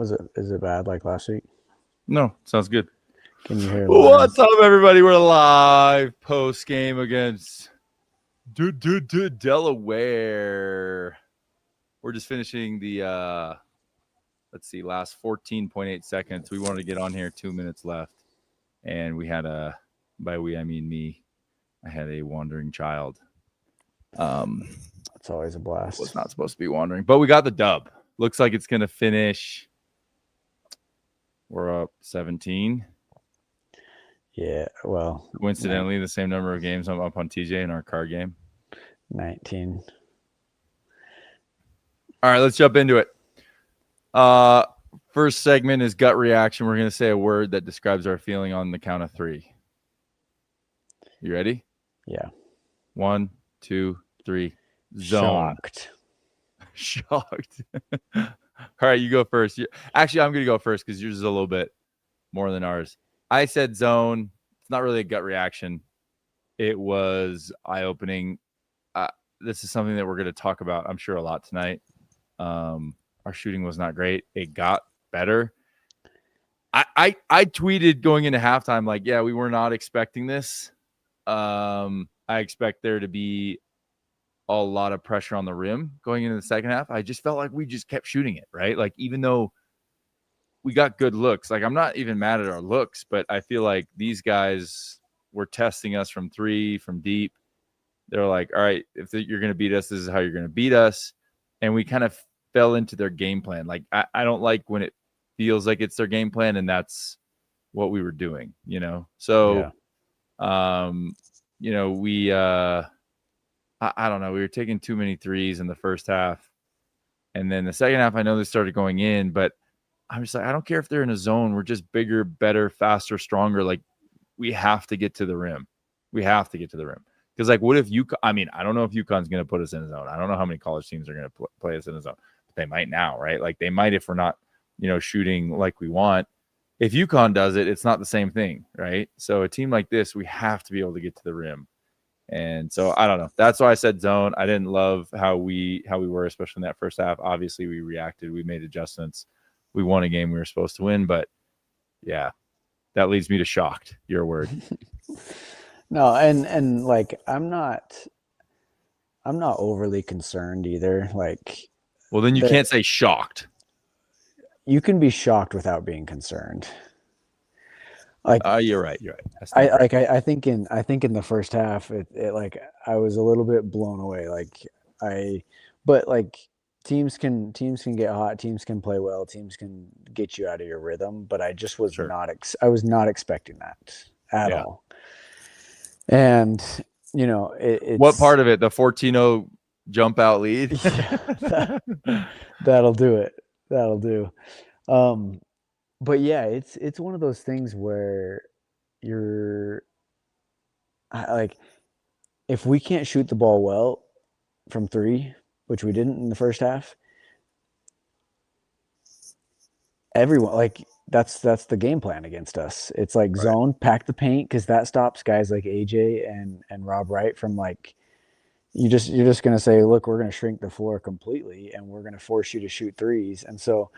Is it bad like last week? No, sounds good. Can you hear? What's up, everybody? We're live post game against Delaware. We're just finishing the last 14.8 seconds. We wanted to get on here, 2 minutes left, and we had by we I mean me. I had a wandering child. It's always a blast. Was not supposed to be wandering, but we got the dub. Looks like it's gonna finish. We're up 17. Yeah, well, coincidentally, the same number of games I'm up on TJ in our card game. 19. All right, let's jump into it. First segment is gut reaction. We're going to say a word that describes our feeling on the count of 3. You ready? Yeah. 1, 2, 3. Zone. Shocked. All right, you go first. Actually, I'm going to go first because yours is a little bit more than ours. I said zone. It's not really a gut reaction. It was eye-opening. This is something that we're going to talk about, I'm sure, a lot tonight. Our shooting was not great. It got better. I tweeted going into halftime, like, yeah, we were not expecting this. I expect there to be a lot of pressure on the rim going into the second half. I just felt like we just kept shooting it, right? Like, even though we got good looks, like, I'm not even mad at our looks, but I feel like these guys were testing us from 3, from deep. They're like, all right, if you're going to beat us, this is how you're going to beat us. And we kind of fell into their game plan. Like, I don't like when it feels like it's their game plan and that's what we were doing, you know? So, yeah. You know, we, I don't know. We were taking too many threes in the first half. And then the second half, I know they started going in, but I'm just like, I don't care if they're in a zone. We're just bigger, better, faster, stronger. Like, we have to get to the rim. We have to get to the rim. Because, like, what if I don't know if UConn's going to put us in a zone. I don't know how many college teams are going to play us in a zone. But they might now, right? Like, they might if we're not, you know, shooting like we want. If UConn does it, it's not the same thing, right? So a team like this, we have to be able to get to the rim. And so, I don't know. That's why I said zone. I didn't love how we were, especially in that first half. Obviously, we reacted. We made adjustments. We won a game we were supposed to win. But, yeah, that leads me to shocked. Your word. No, and like I'm not overly concerned either. Like, well, then you can't say shocked. You can be shocked without being concerned. Like, you're right. I think in the first half, it like I was a little bit blown away. But like teams can get hot, teams can play well, teams can get you out of your rhythm. But I just was I was not expecting that at all. And, you know, it's what part of it? The 14-0 jump out lead? Yeah, that'll do it. That'll do. But yeah, it's one of those things where you're like, if we can't shoot the ball well from 3, which we didn't in the first half, everyone, like, that's the game plan against us. It's like zone, pack the paint, because that stops guys like AJ and Rob Wright from, like, you're just gonna say, look, we're gonna shrink the floor completely and we're gonna force you to shoot threes. And so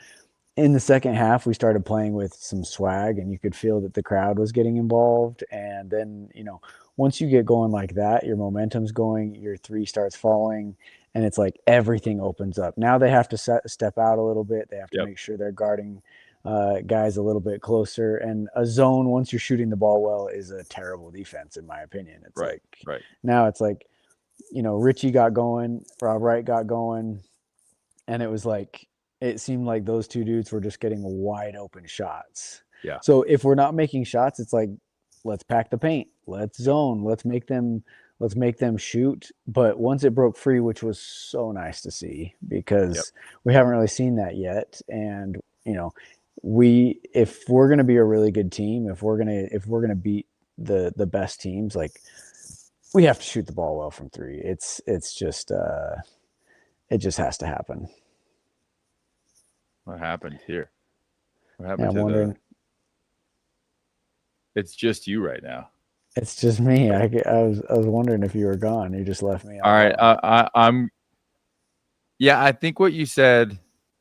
in the second half, we started playing with some swag, and you could feel that the crowd was getting involved. And then, you know, once you get going like that, your momentum's going, your 3 starts falling, and it's like everything opens up. Now they have to step out a little bit. They have to make sure they're guarding guys a little bit closer. And a zone, once you're shooting the ball well, is a terrible defense, in my opinion. It's now it's like, you know, Richie got going, Rob Wright got going, and it was like, it seemed like those 2 dudes were just getting wide open shots. Yeah. So if we're not making shots, it's like, let's pack the paint, let's zone, let's make them shoot. But once it broke free, which was so nice to see, because we haven't really seen that yet. And, you know, if we're going to be a really good team, if we're going to beat the best teams, like, we have to shoot the ball well from 3. It's just it just has to happen. What happened here? What happened I'm wondering. It's just you right now. It's just me. I was wondering if you were gone. You just left me. All right. I'm. Yeah, I think what you said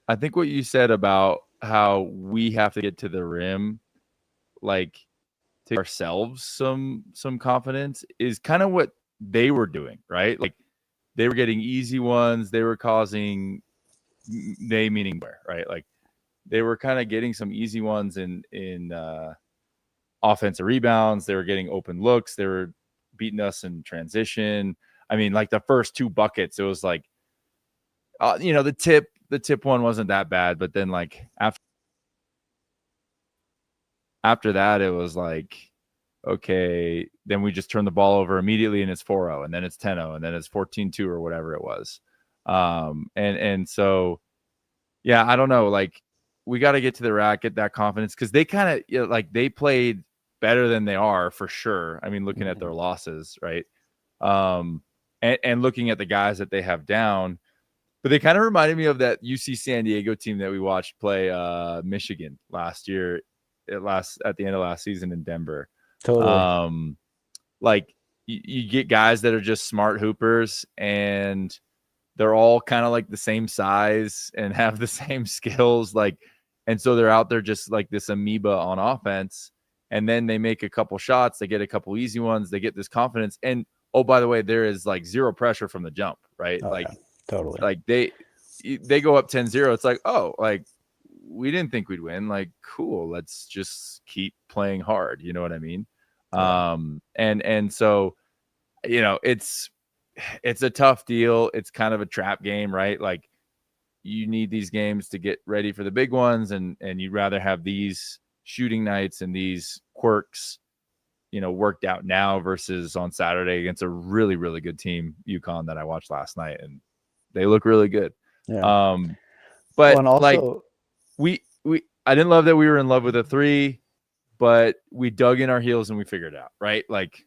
about how we have to get to the rim, like to ourselves some confidence is kind of what they were doing, right? Like they were getting easy ones. They were causing, they meaning where, right? Like they were kind of getting some easy ones in offensive rebounds. They were getting open looks. They were beating us in transition. I mean, like the first 2 buckets, it was like, the tip one wasn't that bad, but then like after that, it was like, okay, then we just turn the ball over immediately and it's 4-0, and then it's 10-0, and then it's 14-2 or whatever it was. And so, yeah, I don't know. Like we got to get to the rack, get that confidence, because they kind of like they played better than they are for sure. I mean, looking at their losses, right? And looking at the guys that they have down, but they kind of reminded me of that UC San Diego team that we watched play Michigan last year, at the end of last season in Denver. Totally. Like you get guys that are just smart hoopers, and they're all kind of like the same size and have the same skills. Like, and so they're out there just like this amoeba on offense. And then they make a couple shots, they get a couple easy ones, they get this confidence. And oh, by the way, there is like zero pressure from the jump, right? Oh, like, yeah, totally. Like they go up 10-0. It's like, oh, like we didn't think we'd win. Like, cool, let's just keep playing hard. You know what I mean? Yeah. And so, it's a tough deal. It's kind of a trap game, right? Like you need these games to get ready for the big ones, and you'd rather have these shooting nights and these quirks, worked out now versus on Saturday against a really, really good team, UConn, that I watched last night, and they look really good. Yeah. But Well, and like also, I didn't love that we were in love with a 3, but we dug in our heels and we figured it out, right? Like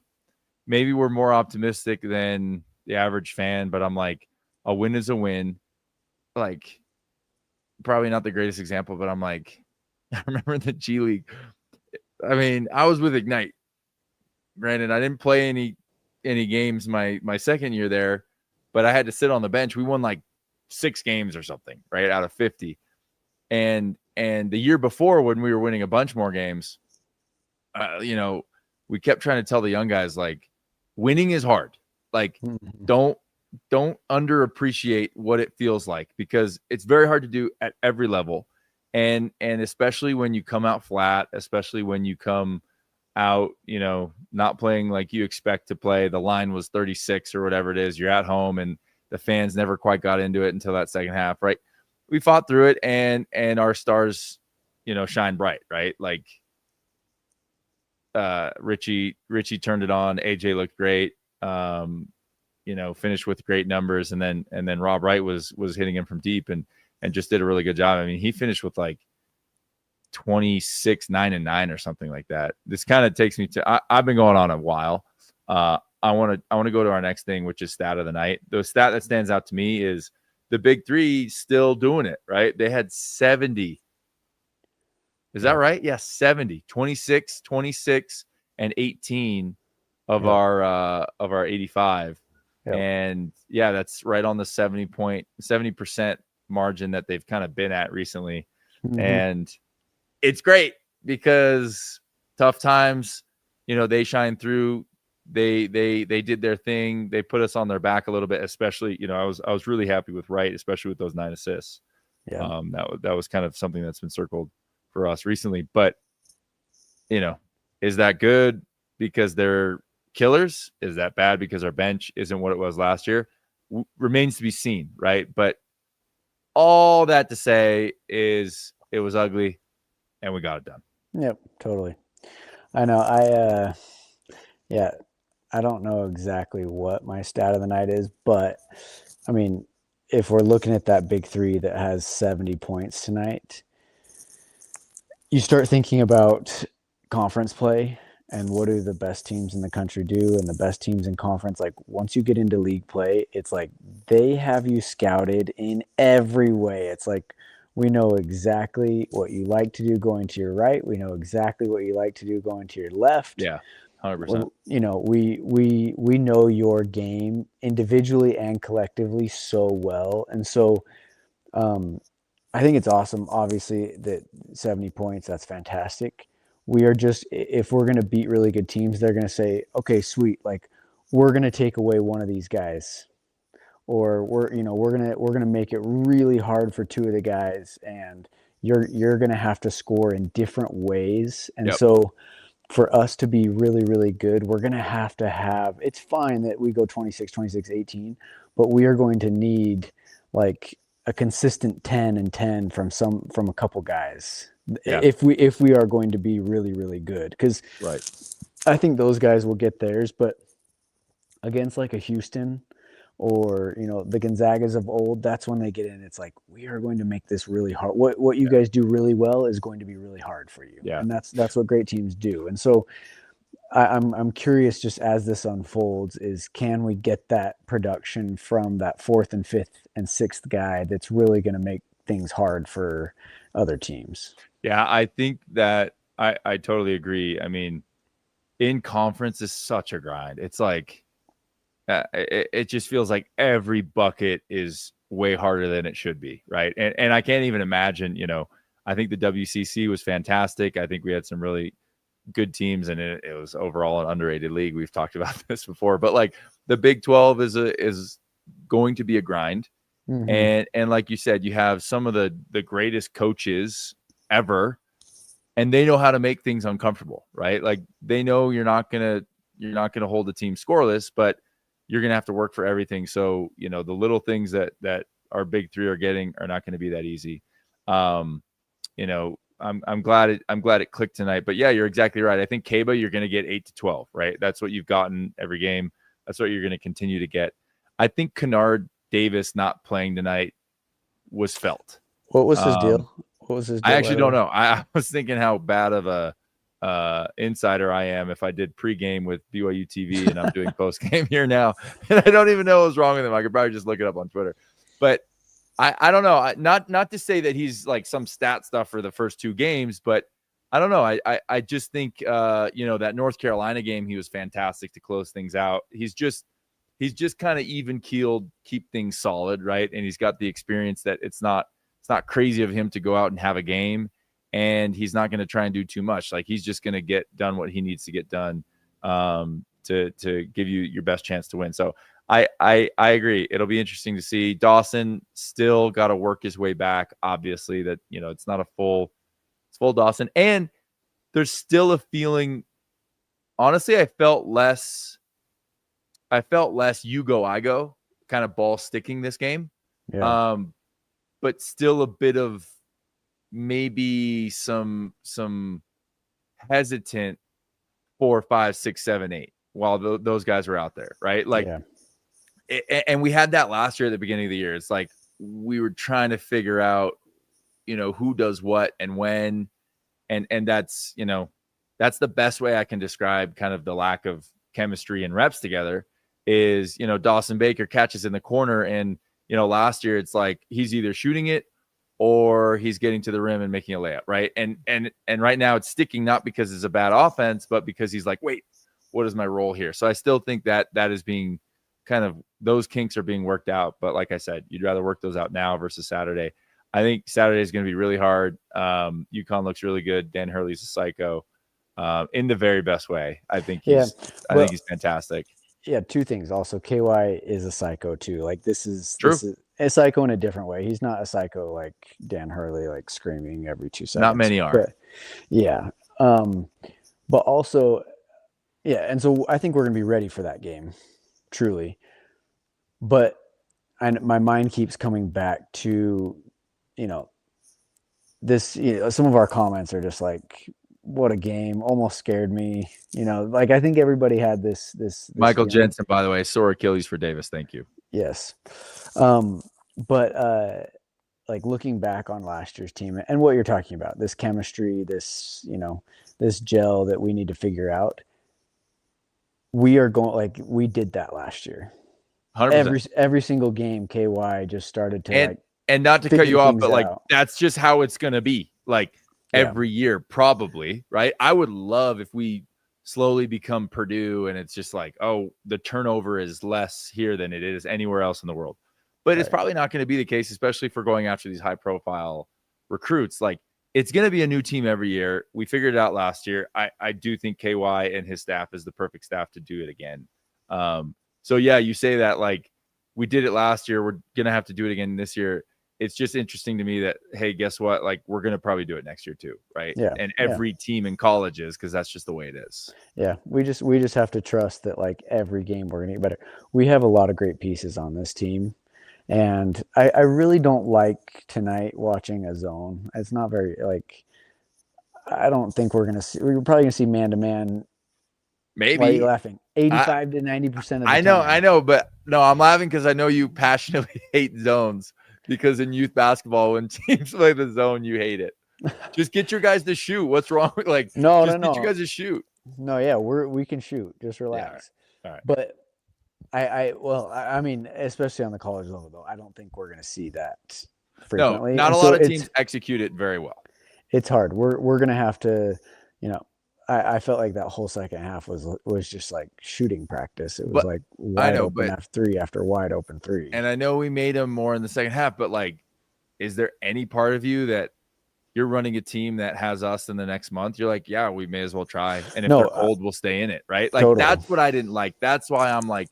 maybe we're more optimistic than the average fan, but I'm like, a win is a win. Like probably not the greatest example, but I'm like, I remember the G League. I mean, I was with Ignite. Granted, I didn't play any games my second year there, but I had to sit on the bench. We won like 6 games or something, right, out of 50. And the year before, when we were winning a bunch more games, we kept trying to tell the young guys, like, winning is hard. Like, don't underappreciate what it feels like, because it's very hard to do at every level. And especially when you come out flat, especially when you come out, not playing like you expect to play. The line was 36 or whatever it is. You're at home and the fans never quite got into it until that second half, right? We fought through it, and our stars, shine bright, right? Like Richie turned it on. AJ looked great. Finished with great numbers, and then Rob Wright was hitting him from deep and just did a really good job. I mean, he finished with like 26, 9 and 9 or something like that. This kind of takes me to, I've been going on a while. I want to go to our next thing, which is stat of the night. The stat that stands out to me is the big 3 still doing it, right? They had 70. Is that right? Yeah, 70, 26, 26, and 18 of our 85. Yep. And yeah, that's right on the 70% margin that they've kind of been at recently. Mm-hmm. And it's great because tough times, they shine through. They did their thing. They put us on their back a little bit, especially, I was really happy with Wright, especially with those 9 assists. Yeah. That was kind of something that's been circled for us recently. But, is that good because they're killers? Is that bad because our bench isn't what it was last year? Remains to be seen, right? But all that to say is it was ugly and we got it done. Yep, totally. I know. I don't know exactly what my stat of the night is, but I mean, if we're looking at that big 3 that has 70 points tonight, you start thinking about conference play and what do the best teams in the country do, and the best teams in conference. Like once you get into league play, it's like they have you scouted in every way. It's like, we know exactly what you like to do going to your right. We know exactly what you like to do going to your left. Yeah, 100%. We know your game individually and collectively so well. And so I think it's awesome. Obviously, that 70 points, that's fantastic. We are just, if we're going to beat really good teams, they're going to say, okay, sweet. Like, we're going to take away one of these guys, or we're gonna make it really hard for two of the guys, and you're gonna have to score in different ways. And Yep. so for us to be really, really good, we're going to have, it's fine that we go 26, 26, 18, but we are going to need like a consistent 10 and 10 from a couple guys. Yeah. If we are going to be really, really good. Because Right. I think those guys will get theirs, but against like a Houston or the Gonzagas of old, that's when they get in. It's like, we are going to make this really hard. What you guys do really well is going to be really hard for you, Yeah. and that's what great teams do. And so I'm curious, just as this unfolds, is can we get that production from that fourth and fifth and sixth guy that's really going to make things hard for other teams? Yeah, I think that I totally agree. I mean, in conference is such a grind. It's like it just feels like every bucket is way harder than it should be, right? And I can't even imagine. I think the WCC was fantastic. I think we had some really good teams, and it was overall an underrated league. We've talked about this before, but like the Big 12 is going to be a grind. Mm-hmm. And like you said, you have some of the greatest coaches ever, and they know how to make things uncomfortable, right? Like they know you're not gonna hold the team scoreless, but you're gonna have to work for everything. So the little things that our big three are getting are not going to be that easy. I'm glad it clicked tonight. But yeah, you're exactly right. I think Kaba, you're going to get 8 to 12, right? That's what you've gotten every game. That's what you're going to continue to get. I think Kennard Davis not playing tonight was felt. What was his deal? What was his deal? I actually don't know. I was thinking how bad of a insider I am if I did pregame with BYU TV and I'm doing postgame here now, and I don't even know what was wrong with him. I could probably just look it up on Twitter, but I don't know. Not to say that he's like some stat stuff for the first two games, but I don't know. I just think that North Carolina game, he was fantastic to close things out. He's just kind of even keeled, keep things solid, right? And he's got the experience that it's not crazy of him to go out and have a game, and he's not going to try and do too much. Like he's just going to get done what he needs to get done to give you your best chance to win. So I agree. It'll be interesting to see. Dawson still got to work his way back. Obviously, that it's not it's full Dawson, and there's still a feeling. Honestly, I felt less you go, I go kind of ball sticking this game. Yeah. But still a bit of maybe some hesitant 4, 5, 6, 7, 8 while those guys were out there, right? Like, Yeah. And we had that last year at the beginning of the year. It's like we were trying to figure out, who does what and when, and that's that's the best way I can describe kind of the lack of chemistry and reps together. Is Dawson Baker catches in the corner, and last year it's like he's either shooting it or he's getting to the rim and making a layup, right? And right now it's sticking, not because it's a bad offense, but because he's like, wait, what is my role here? So I still think that is being kind of, those kinks are being worked out. But like I said, you'd rather work those out now versus Saturday. I think Saturday is going to be really hard. UConn looks really good. Dan Hurley's a psycho in the very best way. I think he's fantastic. Yeah, two things. Also, KY is a psycho too. Like this is True. This is a psycho in a different way. He's not a psycho like Dan Hurley, like screaming every 2 seconds. Not many are. But, yeah. But also, yeah, and so I think we're gonna be ready for that game, truly. But my mind keeps coming back to, this. Some of our comments are just like, what a game, almost scared me. Like I think everybody had this Michael feeling. Jensen, by the way, sore Achilles for Davis. Thank you. Yes. But like looking back on last year's team and what you're talking about, this chemistry, this this gel that we need to figure out, we are going, like we did that last year. 100%. Every single game KY just started to and not to cut you off, but like out. that's just how it's going to be. Like every year, probably, right? I would love if we slowly become Purdue and it's just like, oh, the turnover is less here than it is anywhere else in the world. but it's probably not going to be the case, especially for going after these high profile recruits. Like, it's going to be a new team every year. We figured it out last year. I do think KY and his staff is the perfect staff to do it again. So yeah, you say that like we did it last year. We're going to have to do it again this year. It's just interesting to me that, hey, guess what? Like, we're going to probably do it next year too. Right. Yeah. And every team in college is, because that's just the way it is. Yeah. We just have to trust that like every game we're going to get better. We have a lot of great pieces on this team. And I really don't like tonight watching a zone. It's not very like, I don't think we're probably going to see man-to-man. Maybe. Why are you laughing? 85 to 90% of the time. I know, but no, I'm laughing because I know you passionately hate zones, because in youth basketball, when teams play the zone, you hate it. Just get your guys to shoot. What's wrong with No. Get you guys to shoot. No, yeah, we can shoot. Just relax. Yeah, all right. But I mean, especially on the college level, though, I don't think we're going to see that frequently. No, not a lot of teams execute it very well. It's hard. We're going to have to, I felt like that whole second half was just like shooting practice. It was like wide open after wide open three. And I know we made them more in the second half, but like, is there any part of you that you're running a team that has us in the next month? You're like, yeah, we may as well try. And if they're old, we'll stay in it. Right. Like, totally. That's what I didn't like. That's why I'm like,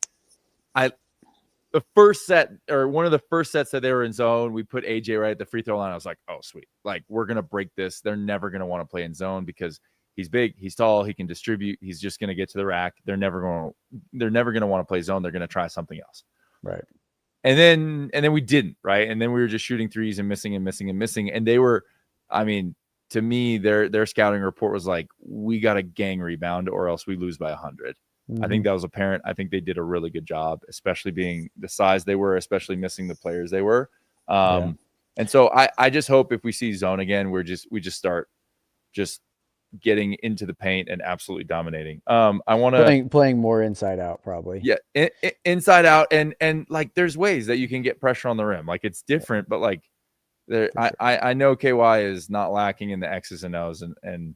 the first set, or one of the first sets that they were in zone, we put AJ right at the free throw line. I was like, oh, sweet. Like, we're going to break this. They're never going to want to play in zone because he's big, he's tall, he can distribute. He's just going to get to the rack. They're never going to want to play zone. They're going to try something else. Right. And then we didn't, right? And then we were just shooting threes and missing. And they were, I mean, to me, their scouting report was like, we got a gang rebound or else we lose by 100. Mm-hmm. I think that was apparent. I think they did a really good job, especially being the size they were, especially missing the players they were. And so I just hope if we see zone again, we just start just getting into the paint and absolutely dominating. I want to playing more inside out, probably. Yeah, inside out, and like there's ways that you can get pressure on the rim. Like, it's different, but like there, I know KY is not lacking in the X's and O's, and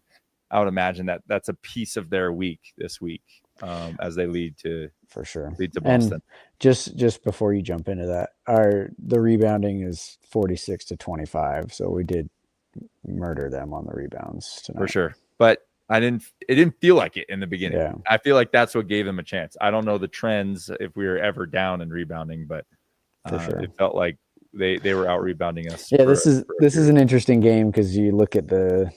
I would imagine that that's a piece of their week this week. As they lead to Boston. And just before you jump into that, the rebounding is 46 to 25, so we did murder them on the rebounds tonight. For sure. But it didn't feel like it in the beginning. Yeah. I feel like that's what gave them a chance. I don't know the trends if we were ever down in rebounding, but it felt like they were out rebounding us. Yeah, this is an interesting game because you look at the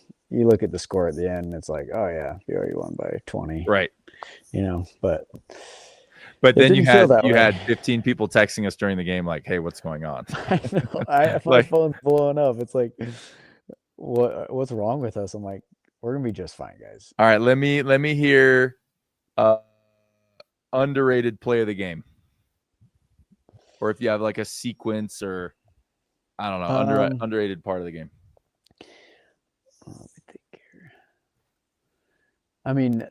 score at the end and it's like, oh yeah, BYU won by 20. Right. But then you had 15 people texting us during the game like, hey, what's going on? I know. My phone's blowing up. It's like, what's wrong with us? I'm like, we're gonna be just fine, guys. All right, let me hear underrated play of the game, or if you have like a sequence or I don't know, underrated part of the game. Let me think here. I mean,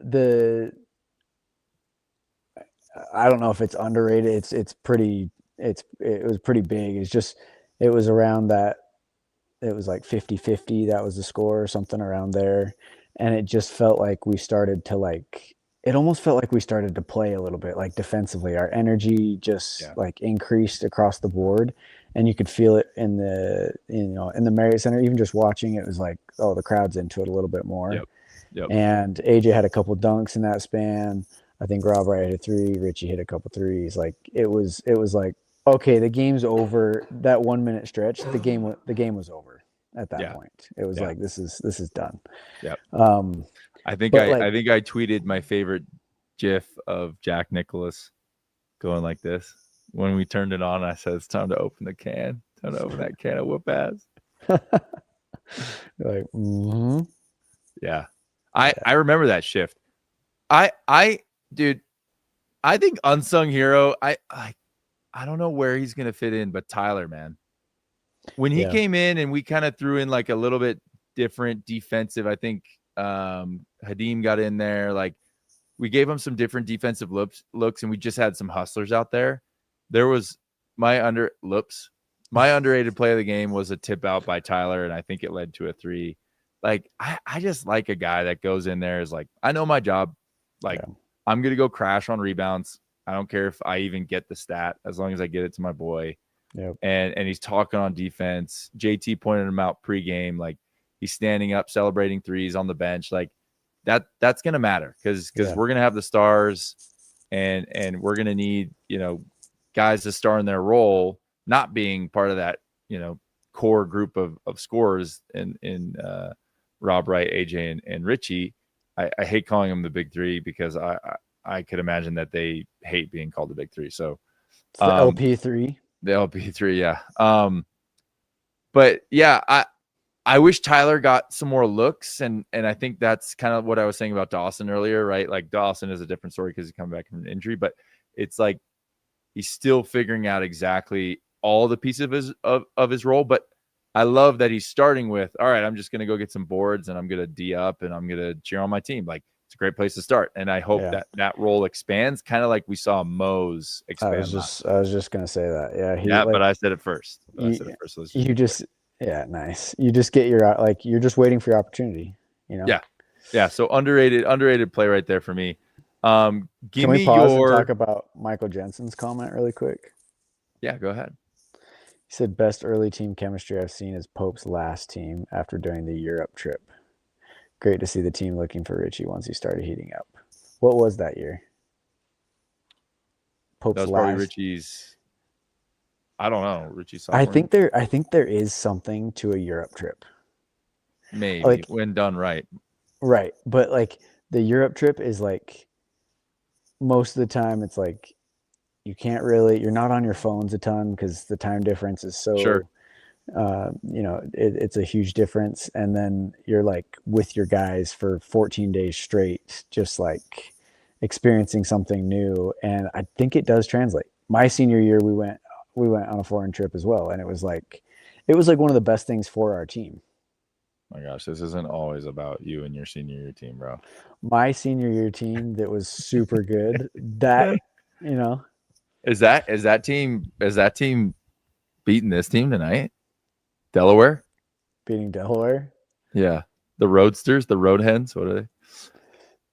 I don't know if it's underrated. It was pretty big. It was around that. It was like 50-50. That was the score or something around there. And it just felt like we started to it almost felt like we started to play a little bit like defensively. Our energy just like increased across the board, and you could feel it in the Marriott Center. Even just watching it was like, oh, the crowd's into it a little bit more. Yep. And AJ had a couple dunks in that span. I think Rob Wright hit a three. Richie hit a couple threes. Like it was like, okay, the game's over. That 1 minute stretch, the game was over at that point. It was like, this is done. Yep. I think I tweeted my favorite GIF of Jack Nicklaus going like this when we turned it on. I said, it's time to open the can. Time to open that can of whoop ass. Like, mm-hmm. Yeah. I remember that shift. Dude, I think unsung hero. I don't know where he's gonna fit in, but Tyler, man, when he came in and we kind of threw in like a little bit different defensive, I think Hadim got in there. Like we gave him some different defensive looks, and we just had some hustlers out there. There was my underrated play of the game was a tip out by Tyler, and I think it led to a three. Like I just like a guy that goes in there is like, I know my job. Like I'm gonna go crash on rebounds. I don't care if I even get the stat as long as I get it to my boy. Yep. and he's talking on defense. JT pointed him out pregame, like he's standing up, celebrating threes on the bench. Like that's gonna matter because we're gonna have the stars, and we're gonna need guys to star in their role, not being part of that core group of scorers in Rob Wright, AJ, and Richie. I hate calling them the big three because I could imagine that they hate being called the big three. So it's the LP3. The LP3, yeah. But yeah, I wish Tyler got some more looks, and I think that's kind of what I was saying about Dawson earlier, right? Like Dawson is a different story because he's coming back from an injury, but it's like he's still figuring out exactly all the pieces of his role. But I love that he's starting with, all right, I'm just gonna go get some boards and I'm gonna D up and I'm gonna cheer on my team. Like it's a great place to start, and I hope that role expands, kind of like we saw Mose expand. I was just gonna say that. Yeah, but I said it first. So nice. You just get you're just waiting for your opportunity. Yeah. So underrated play right there for me. Can we pause and talk about Michael Jensen's comment really quick? Yeah, go ahead. He said, best early team chemistry I've seen is Pope's last team after doing the Europe trip. Great to see the team looking for Richie once he started heating up. What was that year? Pope's that was probably Richie's. I don't know. Richie's sophomore. I think there is something to a Europe trip. Maybe when done right. Right. But like the Europe trip is like most of the time it's like you're not on your phones a ton because the time difference is so sure. It's a huge difference. And then you're like with your guys for 14 days straight, just like experiencing something new. And I think it does translate. My senior year, we went on a foreign trip as well. And it was like one of the best things for our team. My gosh, this isn't always about you and your senior year team, bro. My senior year team that was super good. That, Is that team beating this team tonight? Delaware? Beating Delaware? Yeah. The Roadsters, the Road Hens, what are they?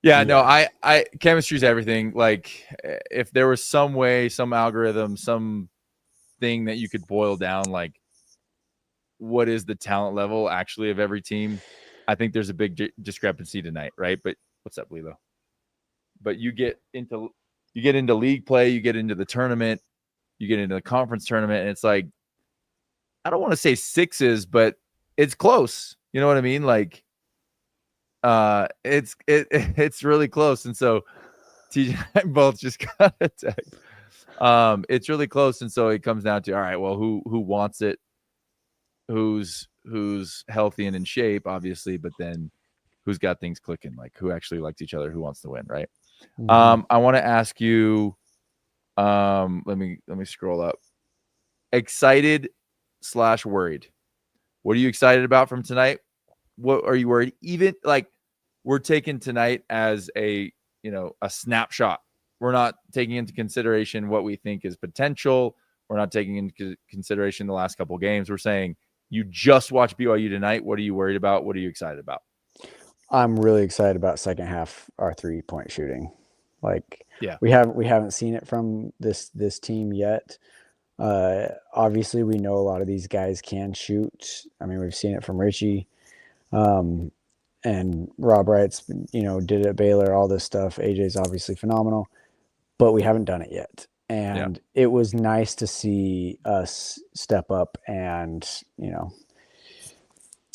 Yeah, no, I chemistry's everything. Like if there was some way, some algorithm, some thing that you could boil down, like what is the talent level actually of every team? I think there's a big discrepancy tonight, right? But what's up, Lilo? But you get into league play, you get into the tournament, you get into the conference tournament, and it's like, I don't want to say sixes, but it's close. You know what I mean? Like, it's really close. And so TJ and I both just got attacked. It's really close. And so it comes down to, all right, well, who wants it? Who's healthy and in shape, obviously, but then who's got things clicking, like who actually likes each other, who wants to win, right? Mm-hmm. I want to ask you, let me scroll up. Excited / worried. What are you excited about from tonight? What are you worried? Even like we're taking tonight as a snapshot. We're not taking into consideration what we think is potential. We're not taking into consideration the last couple of games. We're saying you just watched BYU tonight. What are you worried about? What are you excited about? I'm really excited about second half our 3-point shooting. Like, yeah, we haven't seen it from this team yet. Obviously, we know a lot of these guys can shoot. I mean, we've seen it from Richie, and Rob Wright's did it at Baylor. All this stuff. AJ's obviously phenomenal, but we haven't done it yet. And it was nice to see us step up and,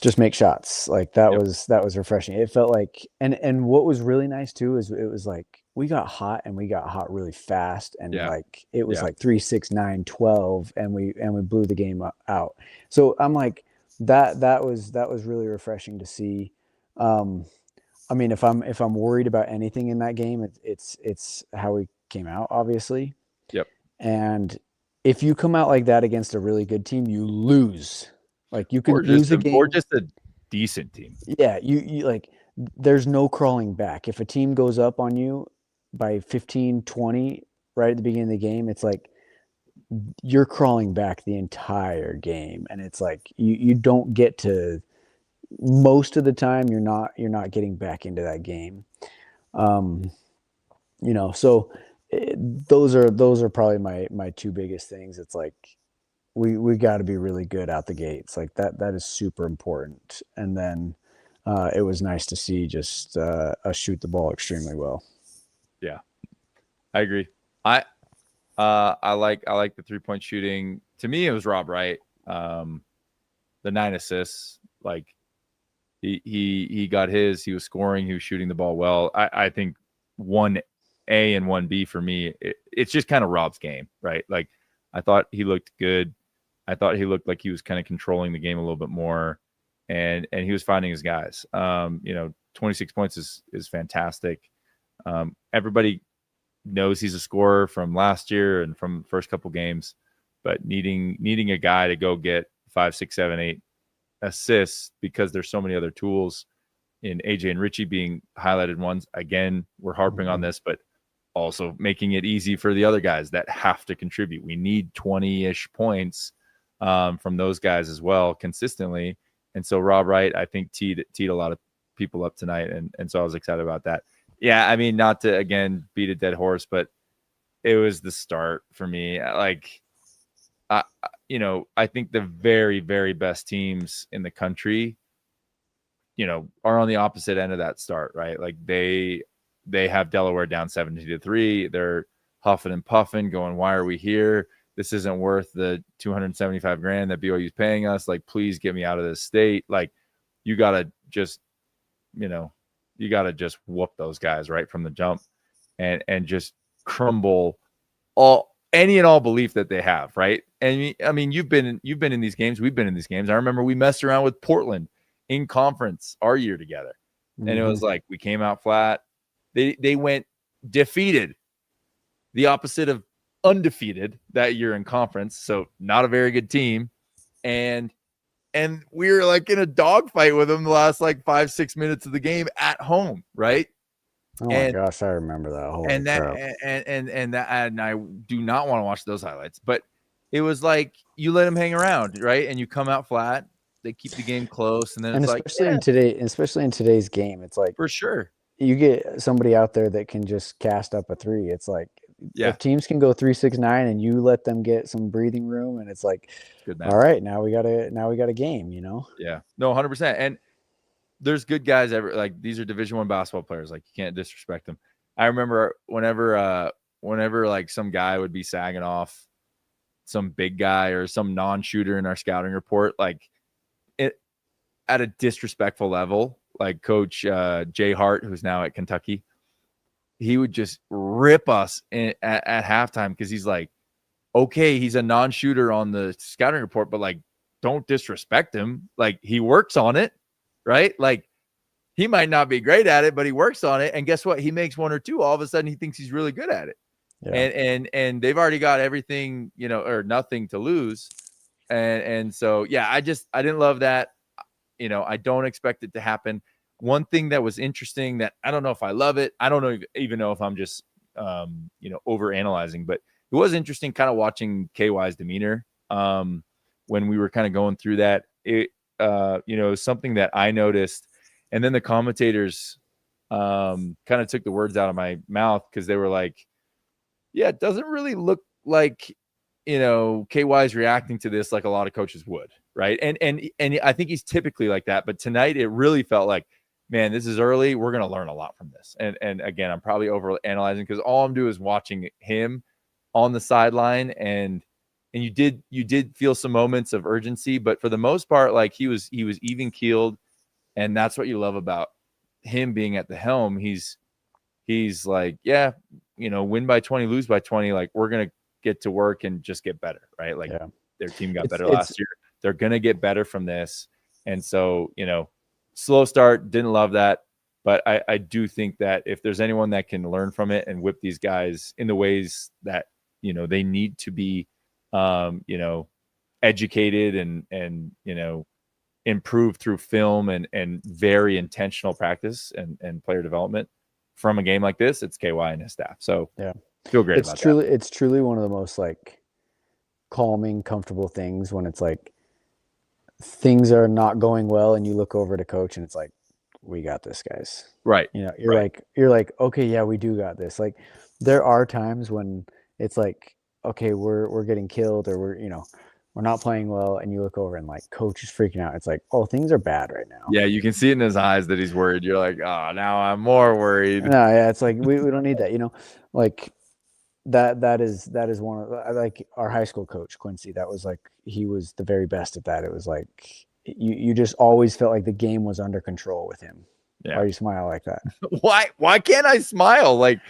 just make shots. Like that was refreshing. It felt like, and what was really nice too, is it was like, we got hot and we got hot really fast. And like, it was like 3, 6, 9, 12. And we blew the game out. So I'm like, that was really refreshing to see. I mean, if I'm worried about anything in that game, it's how we came out, obviously. Yep. And if you come out like that against a really good team, you lose. Like you can lose a game, or just a decent team. Yeah, you like. There's no crawling back. If a team goes up on you by 15, 20 right at the beginning of the game, it's like you're crawling back the entire game, and it's like you don't get to. Most of the time, you're not getting back into that game. So those are probably my two biggest things. It's like we got to be really good out the gates. Like that is super important. And then it was nice to see just us shoot the ball extremely well. Yeah, I agree. I like the 3-point shooting. To me, it was Rob Wright. The 9 assists, like he got his. He was scoring. He was shooting the ball well. I think 1A and 1B for me, it's just kind of Rob's game, right? Like I thought he looked good. I thought he looked like he was kind of controlling the game a little bit more, and he was finding his guys. 26 points is fantastic. Everybody knows he's a scorer from last year and from first couple games, but needing a guy to go get 5, 6, 7, 8 assists because there's so many other tools in AJ and Richie being highlighted ones. Again, we're harping on this, but also making it easy for the other guys that have to contribute. We need 20-ish points from those guys as well consistently. And so Rob Wright, I think, teed a lot of people up tonight. And so I was excited about that. Yeah, I mean, not to, again, beat a dead horse, but it was the start for me. Like, I think the very, very best teams in the country, are on the opposite end of that start, right? Like they have Delaware down 17-3. They're huffing and puffing, going, why are we here? This isn't worth the $275,000 that BYU is paying us. Like, please get me out of this state. Like, you gotta just whoop those guys right from the jump and just crumble any and all belief that they have, right? And I mean, you've been in these games. We've been in these games. I remember we messed around with Portland in conference our year together, and it was like we came out flat. They went defeated, the opposite of undefeated that year in conference. So not a very good team, and we were like in a dogfight with them the last like 5-6 minutes of the game at home, right? Oh my gosh, I remember that. Holy crap. And I do not want to watch those highlights, but it was like you let them hang around, right? And you come out flat. They keep the game close, and then it's especially like, especially in today's game, it's like for sure, you get somebody out there that can just cast up a three. It's like if teams can go 3-6-9 and you let them get some breathing room, and it's like, good all right, now we got a game, Yeah, no, 100%. And there's good guys like these are Division I basketball players. Like, you can't disrespect them. I remember whenever like some guy would be sagging off some big guy or some non-shooter in our scouting report, like it at a disrespectful level, like Coach Jay Hart, who's now at Kentucky, he would just rip us at halftime because he's like, okay, he's a non-shooter on the scouting report, but like, don't disrespect him. Like, he works on it, right? Like, he might not be great at it, but he works on it. And guess what? He makes 1 or 2. All of a sudden, he thinks he's really good at it. Yeah. And they've already got everything, or nothing to lose. And so, yeah, I didn't love that. I don't expect it to happen. One thing that was interesting that I don't know if I love it. I don't even know if I'm just, over analyzing, but it was interesting kind of watching KY's demeanor when we were kind of going through that. It, something that I noticed. And then the commentators kind of took the words out of my mouth because they were like, yeah, it doesn't really look like, KY's reacting to this like a lot of coaches would, right? And I think he's typically like that. But tonight it really felt like, man, this is early. We're going to learn a lot from this. And again, I'm probably over analyzing because all I'm doing is watching him on the sideline. And you did feel some moments of urgency, but for the most part, like he was even keeled. And that's what you love about him being at the helm. He's like, yeah, win by 20, lose by 20. Like, we're going to get to work and just get better, right? Like, their team got better last year. They're going to get better from this. And so, slow start, didn't love that. But I do think that if there's anyone that can learn from it and whip these guys in the ways that, they need to be, educated and improve through film and very intentional practice and player development from a game like this, it's KY and his staff. So yeah, feel great about that. It's truly one of the most like calming, comfortable things when it's like things are not going well and you look over to coach and it's like, we got this, guys. Right. You're like, okay, yeah, we do got this. Like, there are times when it's like, okay, we're getting killed or we're, we're not playing well, and you look over and like coach is freaking out. It's like, oh, things are bad right now. Yeah, you can see it in his eyes that he's worried. You're like, oh, now I'm more worried. No, yeah, it's like we don't need that, like that is one of like our high school coach Quincy. That was like he was the very best at that. It was like you just always felt like the game was under control with him. Yeah. Why do you smile like that? Why can't I smile? Like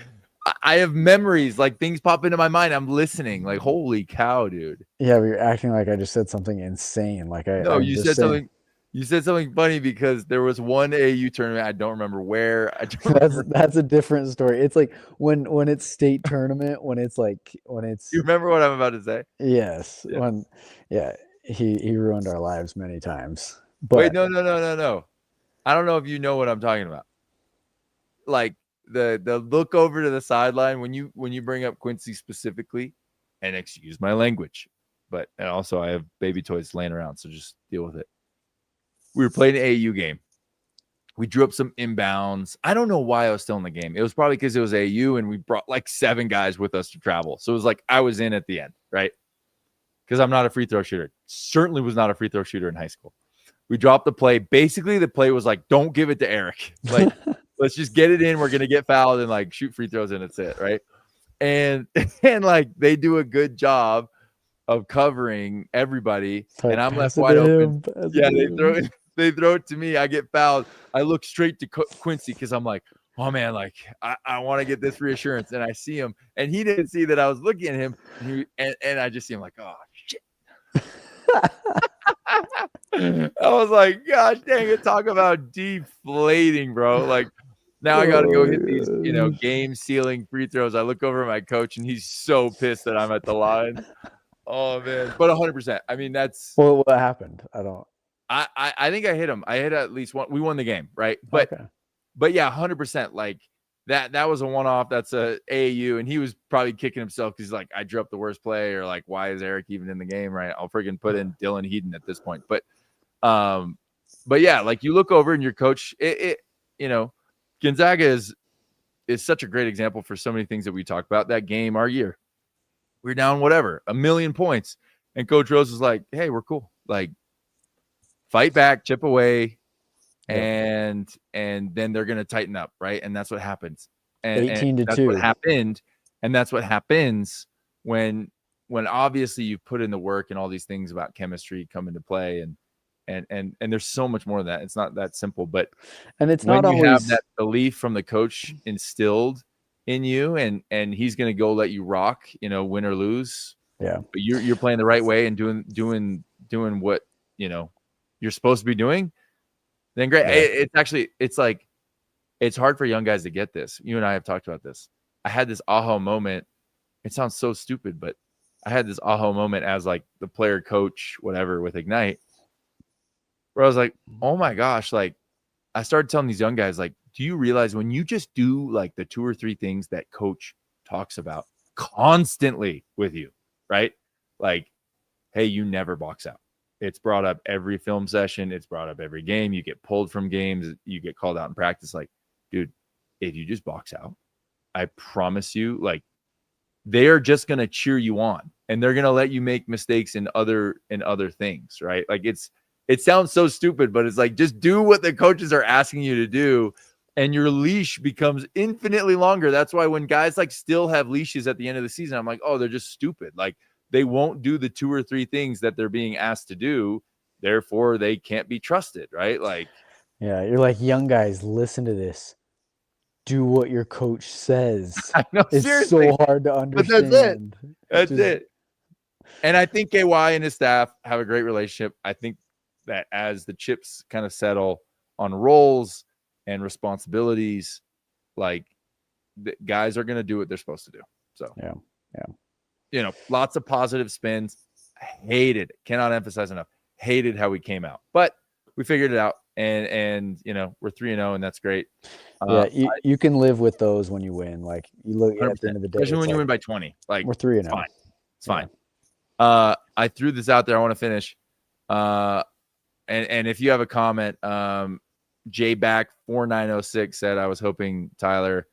I have memories, like things pop into my mind. I'm listening. Like, holy cow, dude. Yeah, but you're acting like I just said something insane. Like No, I'm you just said saying. something. You said something funny because there was one AU tournament. I don't remember where. I don't remember. That's a different story. It's like when it's state tournament, when it's You remember what I'm about to say? yes, Yeah. yeah, he ruined our lives many times. Wait, But no. I don't know if you know what I'm talking about. Like the look over to the sideline when you bring up Quincy specifically, and excuse my language, and also I have baby toys laying around, so just deal with it. We were playing an AU game. We drew up some inbounds. I don't know why I was still in the game. It was probably because it was AU and we brought like 7 guys with us to travel. So it was like I was in at the end, right? Because I'm not a free throw shooter. Certainly was not a free throw shooter in high school. We dropped the play. Basically, the play was like, don't give it to Eric. Like, let's just get it in. We're going to get fouled and like shoot free throws and it's it, right? And like they do a good job of covering everybody. And I'm left wide open. Yeah, they throw it to me. I get fouled. I look straight to Quincy because I'm like, oh man, like I want to get this reassurance. And I see him, and he didn't see that I was looking at him. And I just see him like, oh shit. I was like, gosh dang it, talk about deflating, bro. Like now I gotta go hit these, game sealing free throws. I look over at my coach and he's so pissed that I'm at the line. Oh man, but 100%. I mean, that's what happened. I think I hit him. I hit at least one. We won the game, right? Okay. But yeah, 100%. Like that was a one-off. That's a AAU, and he was probably kicking himself because he's like, I drew up the worst play, or like, why is Eric even in the game, right? I'll freaking put in Dylan Heaton at this point. But yeah, like you look over and your coach, Gonzaga is such a great example for so many things that we talk about. That game, our year, we're down whatever, 1,000,000 points, and Coach Rose is like, hey, we're cool, like fight back, chip away. And then they're going to tighten up, right? And that's what happens. And 18-2. That's what happened. And that's what happens when obviously you put in the work and all these things about chemistry come into play. And there's so much more than that. It's not that simple. But it's when not you always have that belief from the coach instilled in you, and he's going to go let you rock, win or lose. Yeah. But you're playing the right way and doing what you're supposed to be doing. Then great. Yeah. It's hard for young guys to get this. You and I have talked about this. I had this aha moment. It sounds so stupid, but I had this aha moment as like the player coach, whatever, with Ignite, where I was like, oh my gosh, like I started telling these young guys, like, do you realize when you just do like the 2 or 3 things that coach talks about constantly with you, right? Like, hey, you never box out. It's brought up every film session. It's brought up every game. You get pulled from games. You get called out in practice. Like, dude, if you just box out, I promise you, like, they are just going to cheer you on and they're going to let you make mistakes in other things, right? Like it sounds so stupid, but it's like, just do what the coaches are asking you to do and your leash becomes infinitely longer. That's why when guys like still have leashes at the end of the season, I'm like, oh, they're just stupid. Like, they won't do the 2 or 3 things that they're being asked to do. Therefore, they can't be trusted, right? Like, yeah, you're like, young guys, listen to this. Do what your coach says. I know, it's seriously, so hard to understand. But that's it. That's it. And I think KY and his staff have a great relationship. I think that as the chips kind of settle on roles and responsibilities, like the guys are going to do what they're supposed to do. So, yeah. Lots of positive spins. Hated, cannot emphasize enough, hated how we came out, but we figured it out, and we're 3-0, and that's great. Yeah, you can live with those when you win. Like, you look at the end of the day, especially when you win by 20. Like, we're 3-0. It's fine. I threw this out there. I want to finish. And if you have a comment, JBack4906 said, I was hoping Tyler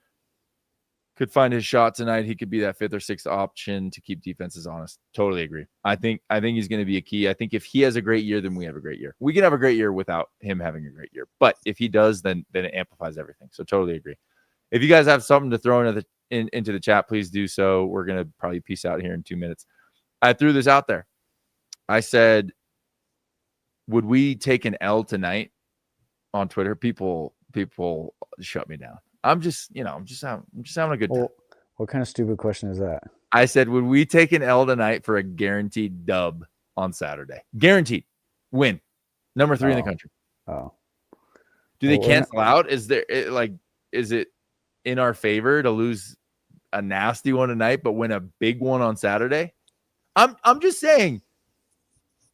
could find his shot tonight. He could be that 5th or 6th option to keep defenses honest. Totally agree. I think he's going to be a key. I think if he has a great year, then we have a great year. We can have a great year without him having a great year. But if he does, then it amplifies everything. So totally agree. If you guys have something to throw into the chat, please do so. We're going to probably peace out here in 2 minutes. I threw this out there. I said, would we take an L tonight on Twitter? People shut me down. I'm just having a good time. What kind of stupid question is that? I said, would we take an L tonight for a guaranteed dub on Saturday? Guaranteed win. Number 3 in the country. Oh. Do they cancel out? Is it in our favor to lose a nasty one tonight, but win a big one on Saturday? I'm just saying.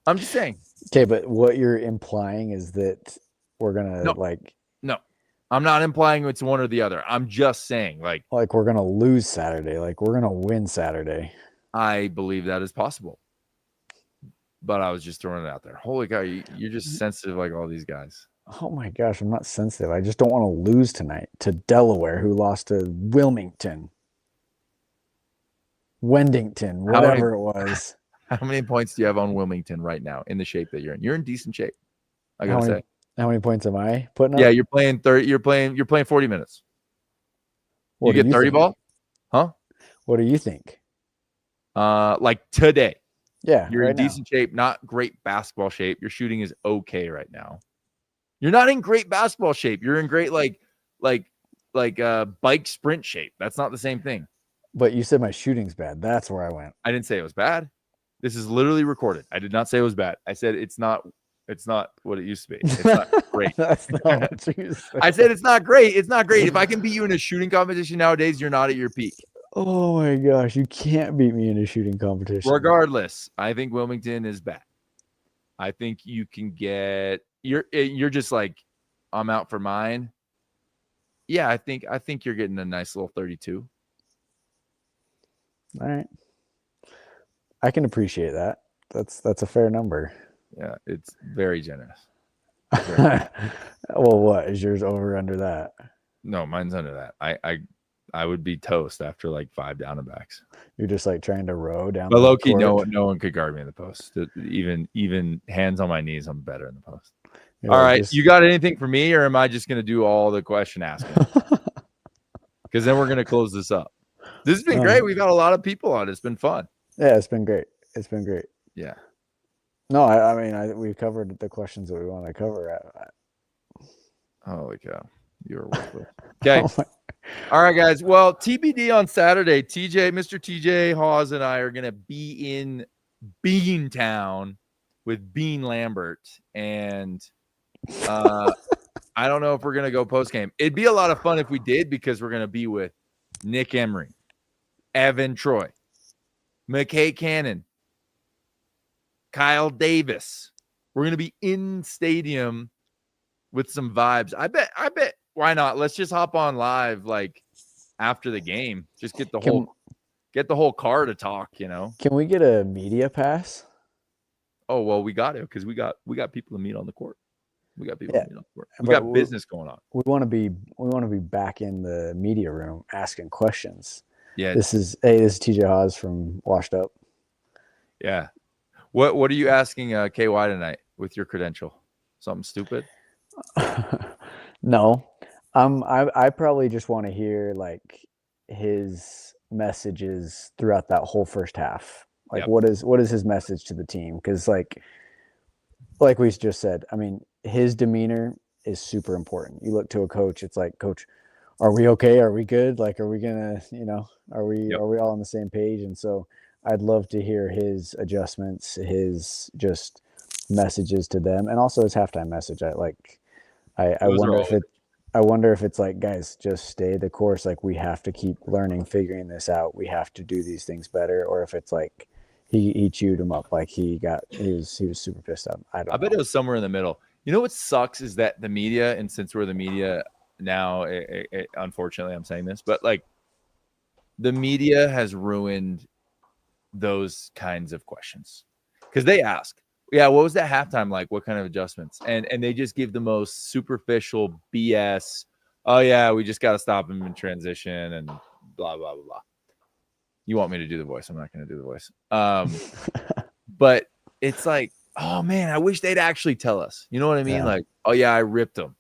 Okay, but what you're implying is that we're gonna No. I'm not implying it's one or the other. I'm just saying, like we're gonna lose Saturday, like we're gonna win Saturday. I believe that is possible, but I was just throwing it out there. Holy cow, you're just sensitive like all these guys. Oh my gosh, I'm not sensitive. I just don't want to lose tonight to Delaware, who lost to Wendington, whatever it was. How many points do you have on Wilmington right now in the shape that you're in? You're in decent shape. I gotta say. How many points am I putting up? Yeah, you're playing 30. You're playing 40 minutes. You get 30 ball? Huh? What do you think? Like today. Yeah. You're in decent shape, not great basketball shape. Your shooting is okay right now. You're not in great basketball shape. You're in great bike sprint shape. That's not the same thing. But you said my shooting's bad. That's where I went. I didn't say it was bad. This is literally recorded. I did not say it was bad. I said it's not what it used to be. It's not great. That's not what you said. I said it's not great. It's not great. If I can beat you in a shooting competition nowadays, you're not at your peak. Oh my gosh, you can't beat me in a shooting competition. Regardless, I think Wilmington is bad. I think you can get you're just like, I'm out for mine. Yeah, I think you're getting a nice little 32. All right. I can appreciate that. That's a fair number. Yeah, it's very generous. Well, what is yours over under that? No, mine's under that. I would be toast after like 5 down and backs. You're just like trying to row down. But low key, no one could guard me in the post. Even hands on my knees, I'm better in the post. All right, you got anything for me, or am I just gonna do all the question asking? Because then we're gonna close this up. This has been great. We've got a lot of people on. It's been fun. Yeah, it's been great. Yeah. No, I mean, we covered the questions that we want to cover. Holy cow. You're worthless. Okay. All right, guys. Well, TBD on Saturday. Mr. TJ Haws and I are going to be in Beantown with Bean Lambert. And I don't know if we're going to go post-game. It'd be a lot of fun if we did, because we're going to be with Nick Emery, Evan Troy, McKay Cannon, Kyle Davis. We're going to be in stadium with some vibes. I bet. Why not? Let's just hop on live like after the game. Just get the whole car to talk, you know. Can we get a media pass? Oh, well, we got it, because we got people to meet on the court. We got people to meet on the court. We got business going on. We want to be back in the media room asking questions. Yeah. This is TJ Haws from Washed Up. Yeah. What are you asking KY tonight with your credential? Something stupid? No. I probably just want to hear like his messages throughout that whole first half. Like, yep. What is his message to the team? Because like we just said, I mean, his demeanor is super important. You look to a coach, it's like, Coach, are we okay? Are we good? Like, are we gonna, are we all on the same page? And so I'd love to hear his adjustments, his just messages to them, and also his halftime message. I wonder if it's like, guys, just stay the course. Like, we have to keep learning, figuring this out. We have to do these things better. Or if it's like he chewed him up, like he was super pissed off. I bet it was somewhere in the middle. You know what sucks is that the media, and since we're the media now, unfortunately I'm saying this, but like the media has ruined those kinds of questions, because they ask, yeah, what was that halftime like? What kind of adjustments? And they just give the most superficial BS. Oh yeah, we just got to stop him in transition, and blah, blah, blah, blah. You want me to do the voice. I'm not going to do the voice. But it's like, oh, man, I wish they'd actually tell us. You know what I mean? Yeah. Like, oh, yeah, I ripped them.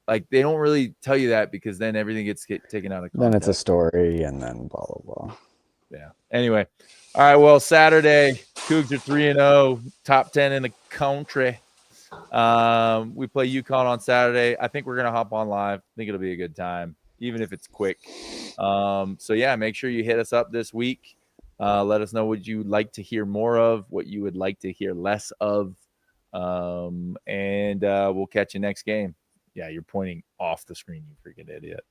Like, they don't really tell you that because then everything gets taken out of context. Then it's a story and then blah, blah, blah. Yeah. Anyway. All right. Well, Saturday, Cougs are 3-0, top 10 in the country. We play UConn on Saturday. I think we're going to hop on live. I think it'll be a good time, even if it's quick. So, yeah, make sure you hit us up this week. Let us know what you'd like to hear more of, what you would like to hear less of. And we'll catch you next game. Yeah, you're pointing off the screen, you freaking idiot.